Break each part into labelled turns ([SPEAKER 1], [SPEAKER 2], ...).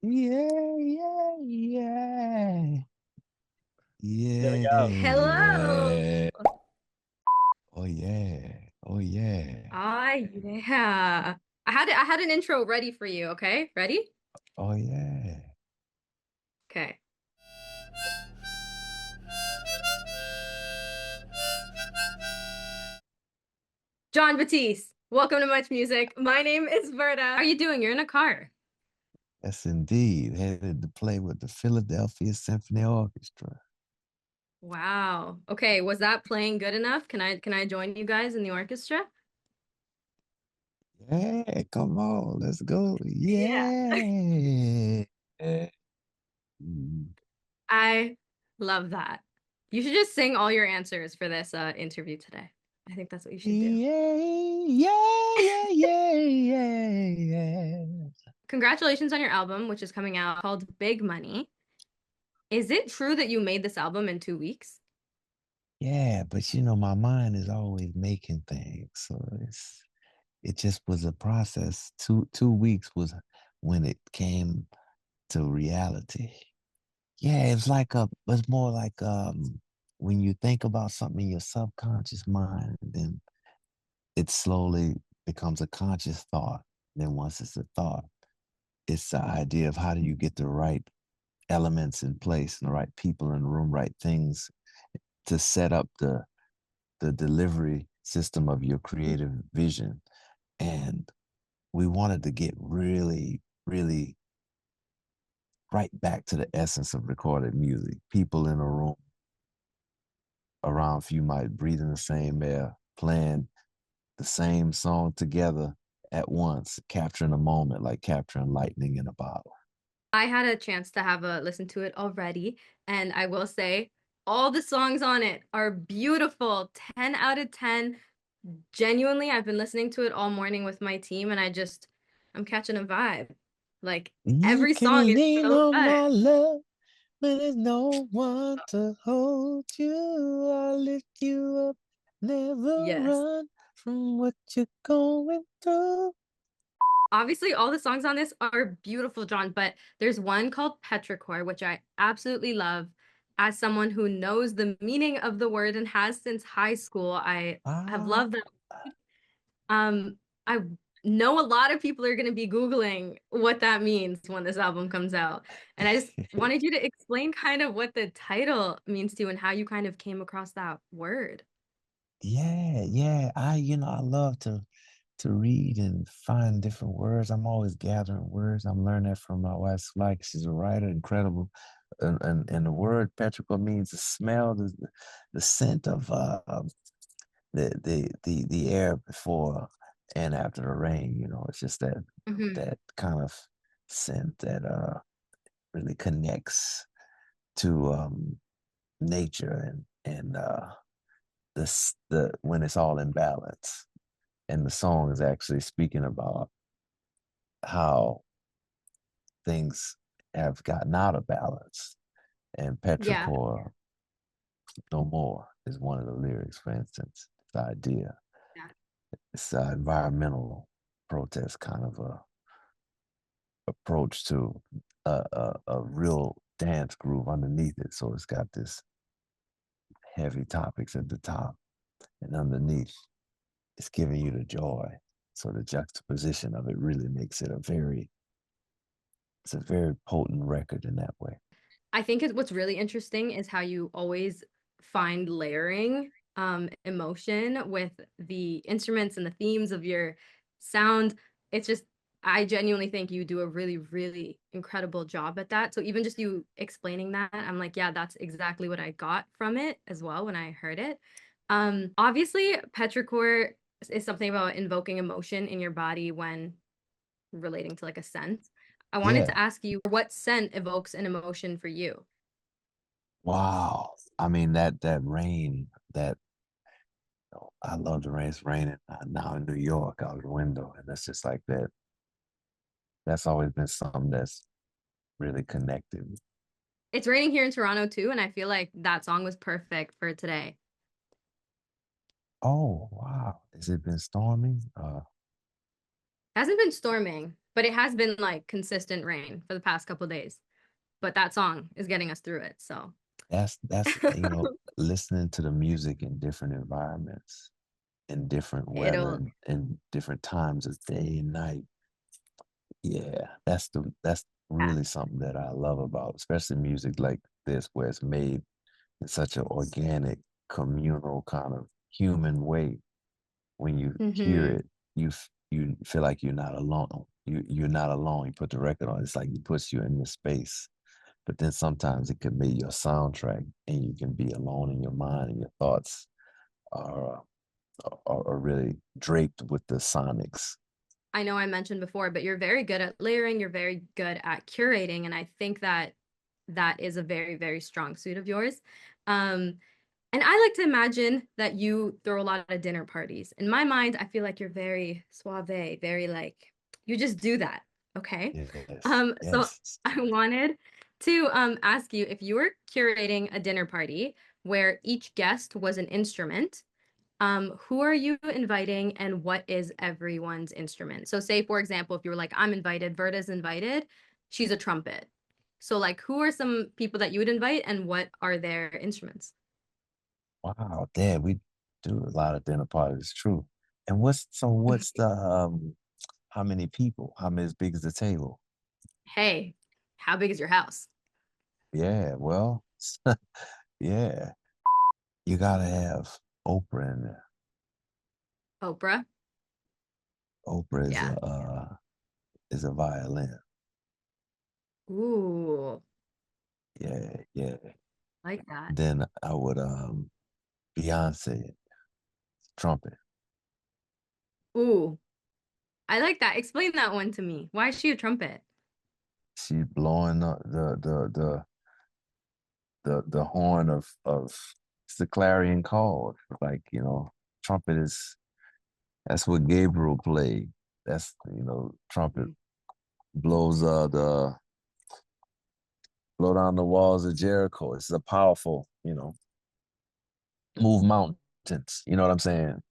[SPEAKER 1] Yeah, yeah, yeah.
[SPEAKER 2] There we
[SPEAKER 1] Yeah,
[SPEAKER 2] go.
[SPEAKER 3] Hello.
[SPEAKER 1] yeah. Oh yeah. Oh yeah.
[SPEAKER 3] Ah, yeah. I had an intro ready for you, okay? Ready?
[SPEAKER 1] Oh yeah.
[SPEAKER 3] Okay. Jon Batiste, welcome to Much Music. My name is Verdah. How are you doing? You're in a car.
[SPEAKER 1] Yes, indeed. Headed to play with the Philadelphia Symphony Orchestra.
[SPEAKER 3] Wow. Okay, was that playing good enough? Can I join you guys in the orchestra?
[SPEAKER 1] Yeah, come on, let's go.
[SPEAKER 3] Yeah.
[SPEAKER 1] Yeah. Mm.
[SPEAKER 3] I love that. You should just sing all your answers for this interview today. I think that's what you should do.
[SPEAKER 1] Yeah, yeah, yeah, yeah, yeah, yeah.
[SPEAKER 3] Congratulations on your album, which is coming out called Big Money. Is it true that you made this album in 2 weeks?
[SPEAKER 1] Yeah, but my mind is always making things. So it just was a process. Two weeks was when it came to reality. Yeah, it's more like when you think about something in your subconscious mind, then it slowly becomes a conscious thought. Then once it's a thought, it's the idea of how do you get the right elements in place and the right people in the room, right things to set up the delivery system of your creative vision. And we wanted to get really, really right back to the essence of recorded music. People in a room around you might breathe in the same air, playing the same song together at once, capturing a moment like capturing lightning in a bottle.
[SPEAKER 3] I had a chance to have a listen to it already, and I will say all the songs on it are beautiful. 10 out of 10. Genuinely, I've been listening to it all morning with my team, and I'm catching a vibe. Like
[SPEAKER 1] You
[SPEAKER 3] every song
[SPEAKER 1] can
[SPEAKER 3] is
[SPEAKER 1] lean
[SPEAKER 3] so
[SPEAKER 1] on
[SPEAKER 3] good.
[SPEAKER 1] my love when there's no one to hold you. I'll lift you up, never
[SPEAKER 3] Yes.
[SPEAKER 1] run from what you're going through.
[SPEAKER 3] Obviously, all the songs on this are beautiful, John, but there's one called Petrichor, which I absolutely love. As someone who knows the meaning of the word and has since high school, I have
[SPEAKER 1] Ah,
[SPEAKER 3] loved that. I know a lot of people are going to be Googling what that means when this album comes out. And I just wanted you to explain kind of what the title means to you and how you kind of came across that word.
[SPEAKER 1] yeah, yeah. I love to read and find different words. I'm always gathering words. I'm learning that from my wife, like she's a writer, incredible. And the word petrichor means the smell, the scent of the air before and after the rain. It's just that
[SPEAKER 3] Hmm.
[SPEAKER 1] that kind of scent that really connects to nature and the when it's all in balance. And the song is actually speaking about how things have gotten out of balance. And
[SPEAKER 3] Yeah.
[SPEAKER 1] petrichor no more is one of the lyrics, for instance. The idea.
[SPEAKER 3] Yeah.
[SPEAKER 1] It's an environmental protest kind of a approach to a real dance groove underneath it. So it's got this heavy topics at the top, and underneath it's giving you the joy. So the juxtaposition of it really makes it it's a very potent record in that way.
[SPEAKER 3] I think what's really interesting is how you always find layering emotion with the instruments and the themes of your sound. It's just I genuinely think you do a really, really incredible job at that. So even just you explaining that, I'm like, yeah, that's exactly what I got from it as well when I heard it. Obviously, petrichor is something about invoking emotion in your body when relating to like a scent. I wanted to
[SPEAKER 1] Yeah.
[SPEAKER 3] ask you what scent evokes an emotion for you?
[SPEAKER 1] Wow. I mean that rain, that I love the rain. It's raining now in New York out the window. And that's just like that. That's always been something that's really connected.
[SPEAKER 3] It's raining here in Toronto too, and I feel like that song was perfect for today.
[SPEAKER 1] Oh, wow. Has it been storming?
[SPEAKER 3] It hasn't been storming, But it has been like consistent rain for the past couple days. But that song is getting us through it. So
[SPEAKER 1] That's listening to the music in different environments, in different weather,
[SPEAKER 3] it'll
[SPEAKER 1] and different times of day and night. Yeah, that's
[SPEAKER 3] yeah.
[SPEAKER 1] really something that I love about, especially music like this, where it's made in such an organic, communal kind of human way. When you hear
[SPEAKER 3] Mm-hmm.
[SPEAKER 1] it, you feel like you're not alone. You're not alone. You put the record on, it's like it puts you in this space. But then sometimes it could be your soundtrack, and you can be alone in your mind, and your thoughts are are really draped with the sonics.
[SPEAKER 3] I know I mentioned before, but you're very good at layering, you're very good at curating, and I think that that is a very, very strong suit of yours. Um, and I like to imagine that you throw a lot of dinner parties. In my mind, I feel like you're very suave, very like you just do that. Okay.
[SPEAKER 1] Yes,
[SPEAKER 3] So
[SPEAKER 1] yes.
[SPEAKER 3] I wanted to ask you if you were curating a dinner party where each guest was an instrument, who are you inviting and what is everyone's instrument? So say for example, if you were like, I'm invited, Verdah's invited, she's a trumpet. So like who are some people that you would invite and what are their instruments?
[SPEAKER 1] Wow, Dad, we do a lot of dinner parties. True. And what's the how many people? How many as big as the table?
[SPEAKER 3] Hey, how big is your house?
[SPEAKER 1] Yeah, well, yeah, you gotta have Oprah in there.
[SPEAKER 3] Oprah.
[SPEAKER 1] Oprah
[SPEAKER 3] Yeah.
[SPEAKER 1] is a violin.
[SPEAKER 3] Ooh,
[SPEAKER 1] Yeah, yeah.
[SPEAKER 3] like that.
[SPEAKER 1] Then I would Beyonce trumpet.
[SPEAKER 3] Ooh, I like that. Explain that one to me. Why is she a trumpet?
[SPEAKER 1] She's blowing the horn of it's the clarion call. Like, trumpet is that's what Gabriel played. That's trumpet blows the blow down the walls of Jericho. It's a powerful, move mountains. You know what I'm saying?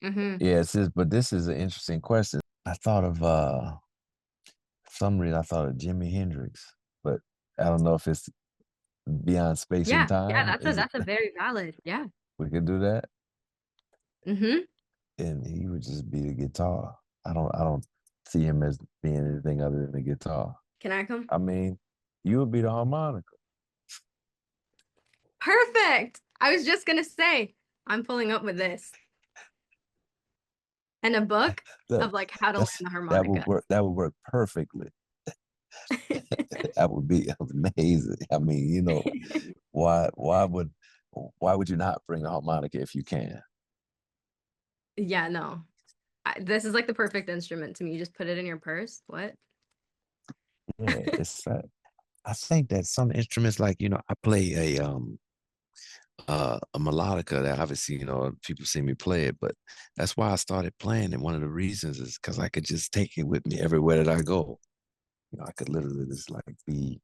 [SPEAKER 3] Mm-hmm.
[SPEAKER 1] Yeah, but this is an interesting question. I thought of for some reason I thought of Jimi Hendrix, but I don't know if it's beyond space and
[SPEAKER 3] Yeah, yeah,
[SPEAKER 1] time. Is it
[SPEAKER 3] that's a very valid. Yeah.
[SPEAKER 1] we could do that?
[SPEAKER 3] Mm-hmm.
[SPEAKER 1] And he would just be the guitar. I don't see him as being anything other than the guitar.
[SPEAKER 3] Can I come?
[SPEAKER 1] I mean, you would be the harmonica.
[SPEAKER 3] Perfect. I was just gonna say, I'm pulling up with this and a book
[SPEAKER 1] That
[SPEAKER 3] of like how to learn
[SPEAKER 1] that's
[SPEAKER 3] the
[SPEAKER 1] that would
[SPEAKER 3] harmonica.
[SPEAKER 1] work. That would work perfectly. That would be amazing. I mean, why why would you not bring a harmonica if you can?
[SPEAKER 3] Yeah, no. This is like the perfect instrument to me. You just put it in your purse. What?
[SPEAKER 1] Yeah, it's. I think that some instruments, like I play a melodica that obviously people see me play it, but that's why I started playing. And one of the reasons is because I could just take it with me everywhere that I go. I could literally just like be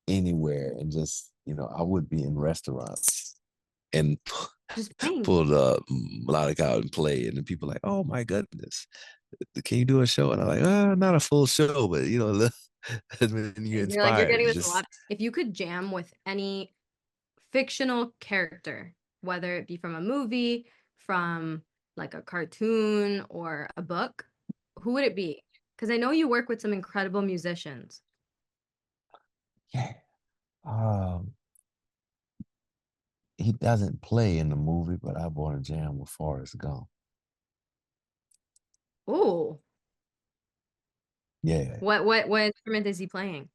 [SPEAKER 1] anywhere and just I would be in restaurants and
[SPEAKER 3] Just playing.
[SPEAKER 1] pull the melodic out and play, and then people like, oh my goodness, can you do a show? And I'm like, not a full show, but when you're
[SPEAKER 3] You're like, you're
[SPEAKER 1] inspired,
[SPEAKER 3] getting
[SPEAKER 1] you
[SPEAKER 3] this a
[SPEAKER 1] just
[SPEAKER 3] lot. If you could jam with any fictional character, whether it be from a movie, from like a cartoon or a book, who would it be? Because I know you work with some incredible musicians.
[SPEAKER 1] yeah. Um, he doesn't play in the movie, but I bought a jam with Forrest Gump.
[SPEAKER 3] Oh,
[SPEAKER 1] Yeah,
[SPEAKER 3] what instrument is he playing?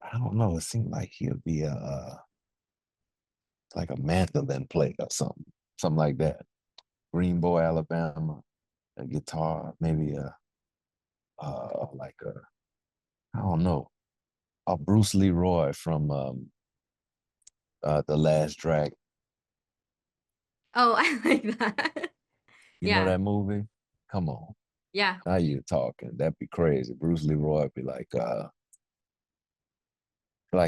[SPEAKER 1] I don't know. It seemed like he'll be like a mandolin player or something like that. Greenbow, Alabama, a guitar, maybe like a I don't know, a Bruce Leroy from The Last Dragon.
[SPEAKER 3] Oh, I like that.
[SPEAKER 1] You know
[SPEAKER 3] Yeah,
[SPEAKER 1] that movie? Come on,
[SPEAKER 3] yeah.
[SPEAKER 1] now you're talking. That'd be crazy. Bruce Leroy would be like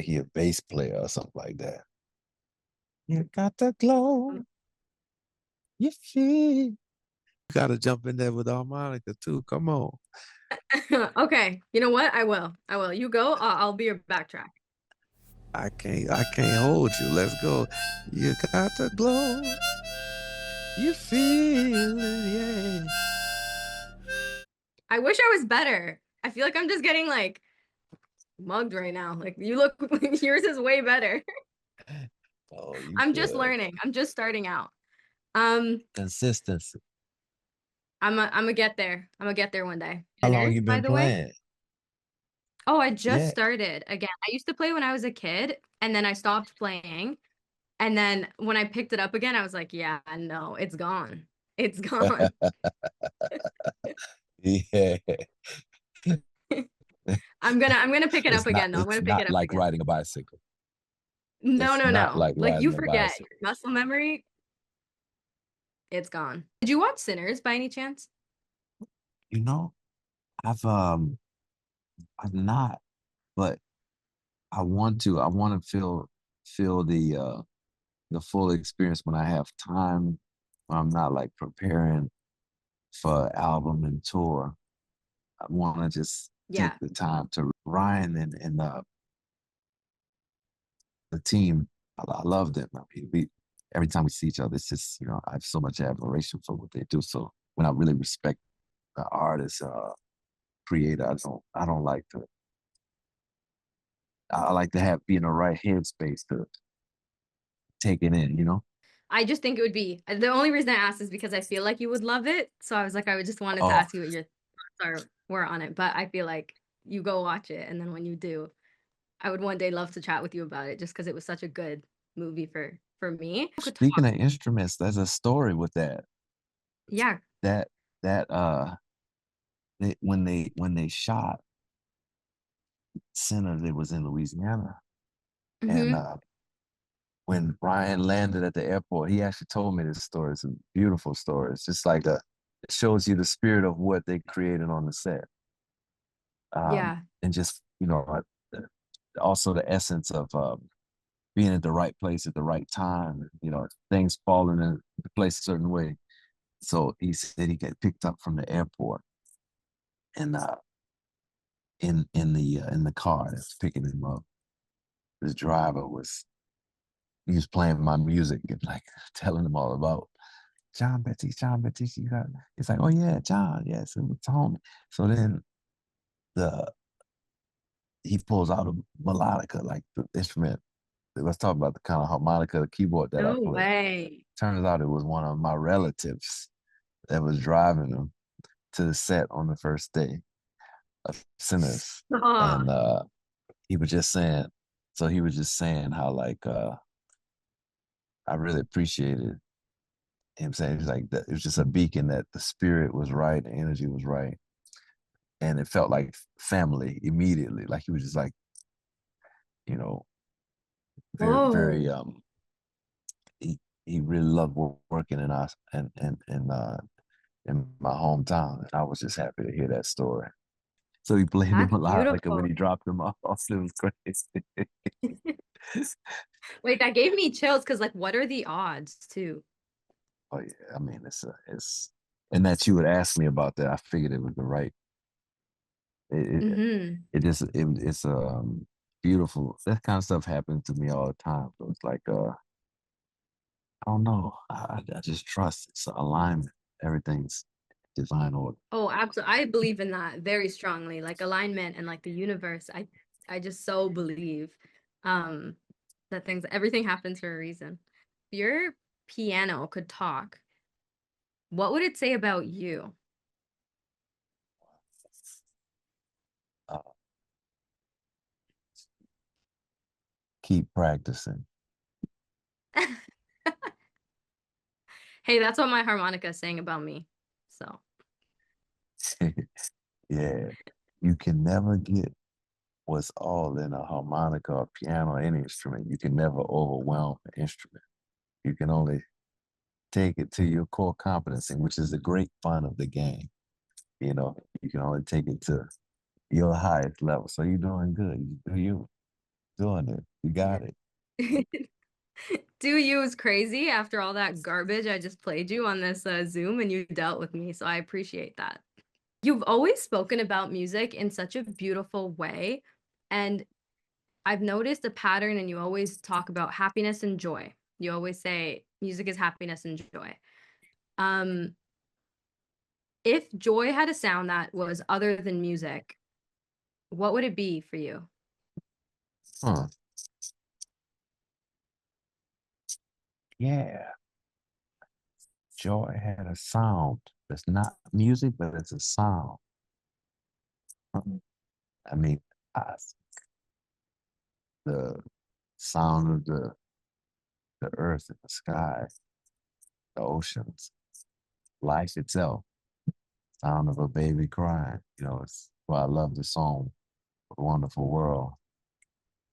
[SPEAKER 1] he a bass player or something like that. You got the glow, you feel. You gotta jump in there with the harmonica too. Come on.
[SPEAKER 3] Okay, you know what? I will. You go. I'll be your backtrack.
[SPEAKER 1] I can't hold you. Let's go. You got the glow. You feel it, yeah.
[SPEAKER 3] I wish I was better. I feel like I'm just getting like mugged right now. Like you look, yours is way better.
[SPEAKER 1] Oh, you
[SPEAKER 3] I'm just
[SPEAKER 1] good.
[SPEAKER 3] learning. I'm just starting out. Um,
[SPEAKER 1] Consistency.
[SPEAKER 3] I'm gonna get there. I'm gonna get there one day.
[SPEAKER 1] How long
[SPEAKER 3] Dinner,
[SPEAKER 1] you
[SPEAKER 3] by
[SPEAKER 1] been
[SPEAKER 3] the way.
[SPEAKER 1] playing?
[SPEAKER 3] Oh, I just
[SPEAKER 1] Yeah.
[SPEAKER 3] started again. I used to play when I was a kid, and then I stopped playing. And then when I picked it up again, I was like, yeah, no, it's gone. It's gone.
[SPEAKER 1] Yeah.
[SPEAKER 3] I'm gonna pick it up
[SPEAKER 1] It's not
[SPEAKER 3] again though. I'm
[SPEAKER 1] it's
[SPEAKER 3] gonna pick
[SPEAKER 1] not
[SPEAKER 3] it up
[SPEAKER 1] like
[SPEAKER 3] again.
[SPEAKER 1] riding a bicycle.
[SPEAKER 3] No,
[SPEAKER 1] It's
[SPEAKER 3] no,
[SPEAKER 1] not
[SPEAKER 3] no.
[SPEAKER 1] like
[SPEAKER 3] Like you
[SPEAKER 1] riding a
[SPEAKER 3] forget
[SPEAKER 1] bicycle.
[SPEAKER 3] your muscle memory, it's gone. Did you watch Sinners by any chance?
[SPEAKER 1] You know, I've not, but I want to feel the full experience when I have time. When I'm not like preparing for album and tour. I want to just take
[SPEAKER 3] Yeah.
[SPEAKER 1] the time to Ryan and the team. I love them. I mean, every time we see each other, it's just I have so much admiration for what they do. So when I really respect the artist, creator, I don't like to. I like to be in the right headspace to take it in.
[SPEAKER 3] I just think it would be the only reason I asked is because I feel like you would love it. So I was like, I would just wanted to
[SPEAKER 1] Oh,
[SPEAKER 3] ask you what your were on it. But I feel like you go watch it, and then when you do, I would one day love to chat with you about it just because it was such a good movie for me. I could
[SPEAKER 1] speaking
[SPEAKER 3] talk.
[SPEAKER 1] of instruments, there's a story with that.
[SPEAKER 3] Yeah.
[SPEAKER 1] That that when they shot Sinners, it was in Louisiana, and
[SPEAKER 3] Hmm.
[SPEAKER 1] when Ryan landed at the airport, he actually told me this story. It's a beautiful story. It's just like it shows you the spirit of what they created on the set,
[SPEAKER 3] Yeah.
[SPEAKER 1] and just also the essence of being at the right place at the right time. Things falling into place a certain way. So he said he got picked up from the airport, and in the car that's picking him up, this driver he was playing my music and like telling him all about Jon Batiste, you got. It's like, oh yeah, John, yes, it was Tony. So then the he pulls out a melodica, like the instrument. Let's talk about the kind of harmonica, the keyboard that I
[SPEAKER 3] No
[SPEAKER 1] play.
[SPEAKER 3] way.
[SPEAKER 1] Turns out it was one of my relatives that was driving him to the set on the first day of Sinners,
[SPEAKER 3] Oh,
[SPEAKER 1] and he was just saying. So he was just saying how like I really appreciated him saying he's like that. It was just a beacon that the spirit was right, the energy was right, and it felt like family immediately. Like he was just like you know very very
[SPEAKER 3] whoa.
[SPEAKER 1] he he really loved working in us in my hometown, and I was just happy to hear that story. So he played the
[SPEAKER 3] That's
[SPEAKER 1] melodica when
[SPEAKER 3] beautiful.
[SPEAKER 1] he dropped him off. It was crazy.
[SPEAKER 3] Wait, that gave me chills because like what are the odds too?
[SPEAKER 1] Oh yeah, I mean it's and that you would ask me about that. I figured it was the right. It,
[SPEAKER 3] Hmm.
[SPEAKER 1] it's beautiful. That kind of stuff happens to me all the time. So it's like I don't know. I just trust it's alignment. Everything's divine order.
[SPEAKER 3] Oh, absolutely. I believe in that very strongly, like alignment and like the universe. I just so believe um that everything happens for a reason. If your piano could talk, what would it say about you?
[SPEAKER 1] Uh, keep practicing.
[SPEAKER 3] Hey, that's what my harmonica is saying about me. So,
[SPEAKER 1] Yeah, you can never get what's all in a harmonica or piano or any instrument. You can never overwhelm an instrument. You can only take it to your core competency, which is the great fun of the game. You can only take it to your highest level. So you're doing good. You doing it. You got it.
[SPEAKER 3] yeah. Do you is crazy after all that garbage I just played you on this Zoom and you dealt with me. So I appreciate that. You've always spoken about music in such a beautiful way, and I've noticed a pattern, and you always talk about happiness and joy. You always say music is happiness and joy. Um, if joy had a sound that was other than music, what would it be for you?
[SPEAKER 1] Huh. Yeah. Joy had a sound. It's not music, but it's a sound. I mean, I, the sound of the earth and the sky, the oceans, life itself, sound of a baby crying. It's why I love the song "A Wonderful World."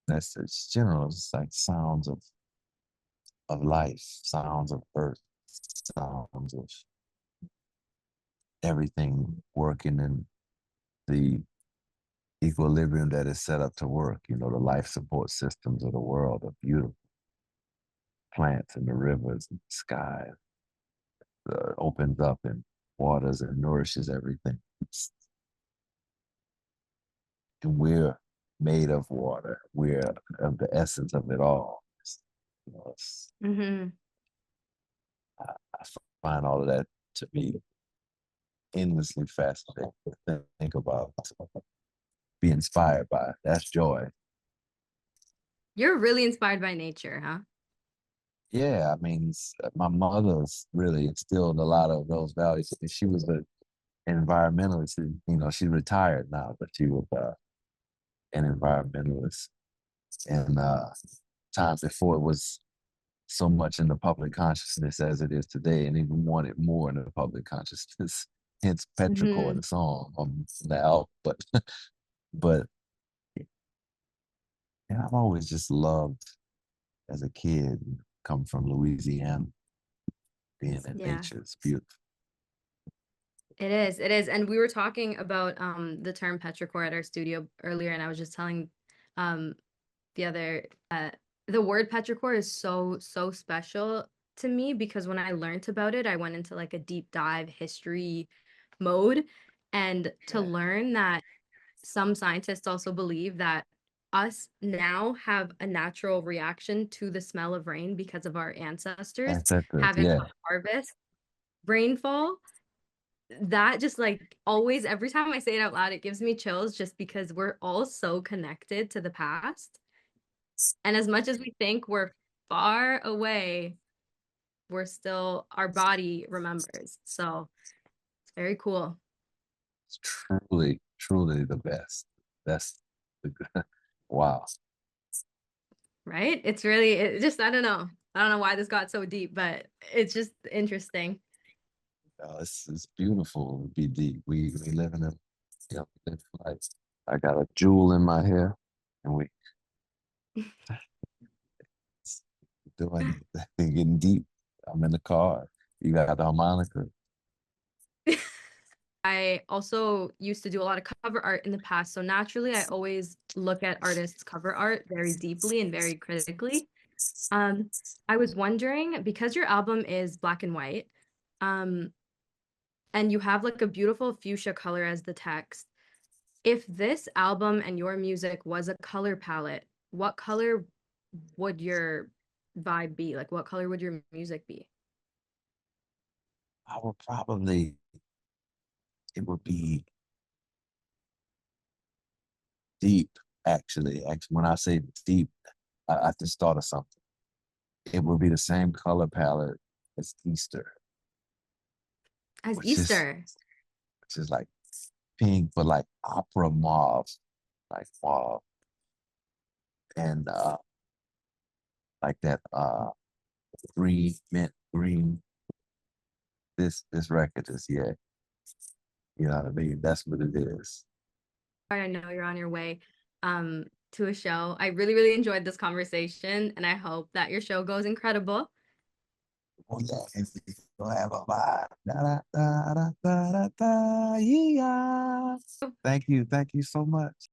[SPEAKER 1] That's it's general. It's like sounds of life, sounds of earth, sounds of everything working in the equilibrium that is set up to work. The life support systems of the world are beautiful. Plants and the rivers and the sky opens up and waters and nourishes everything. And we're made of water. We're of the essence of it all. You know,
[SPEAKER 3] Mm-hmm.
[SPEAKER 1] I find all of that to be endlessly fascinating to think about, be inspired by. That's joy.
[SPEAKER 3] You're really inspired by nature, huh?
[SPEAKER 1] Yeah, I mean, my mother's really instilled a lot of those values. She was an environmentalist. She's retired now, but she was an environmentalist. And times before it was so much in the public consciousness as it is today, and even wanted more in the public consciousness. Hence Petrichor,
[SPEAKER 3] Mm-hmm.
[SPEAKER 1] the song on the album. But yeah, I've always just loved as a kid, come from Louisiana, being in
[SPEAKER 3] Yeah.
[SPEAKER 1] nature. It's beautiful.
[SPEAKER 3] It is. And we were talking about the term petrichor at our studio earlier, and I was just telling um the other the word petrichor is so special to me because when I learned about it, I went into like a deep dive history mode, and to
[SPEAKER 1] Yeah.
[SPEAKER 3] learn that some scientists also believe that us now have a natural reaction to the smell of rain because of our ancestors
[SPEAKER 1] Ancestors,
[SPEAKER 3] having
[SPEAKER 1] yeah.
[SPEAKER 3] to harvest rainfall. That just like always, every time I say it out loud, it gives me chills just because we're all so connected to the past. And as much as we think we're far away, we're still, our body remembers. So it's very cool,
[SPEAKER 1] It's truly, truly the best. That's the wow.
[SPEAKER 3] right? It's really, it just, I don't know. I don't know why this got so deep, but it's just interesting.
[SPEAKER 1] It's beautiful to be deep. We live in a we live life. I got a jewel in my hair, and we doing getting deep. I'm in the car. You got the harmonica.
[SPEAKER 3] I also used to do a lot of cover art in the past. So naturally, I always look at artists' cover art very deeply and very critically. Um, I was wondering, because your album is black and white, um, and you have like a beautiful fuchsia color as the text, if this album and your music was a color palette, what color would your vibe be? Like, what color would your music be?
[SPEAKER 1] I would probably it would be deep. Actually, when I say deep, I just thought of something. It would be the same color palette as Easter,
[SPEAKER 3] As
[SPEAKER 1] which is
[SPEAKER 3] Easter.
[SPEAKER 1] which is like pink, but like opera mauve, like mauve, and like that green, mint green. This record is yeah, you know what I mean. That's what it is.
[SPEAKER 3] I know you're on your way to a show. I really, really enjoyed this conversation, and I hope that your show goes incredible.
[SPEAKER 1] Oh yeah, and we gonna have a vibe. Da, da, da, da, da, da, da, yeah. Thank you so much.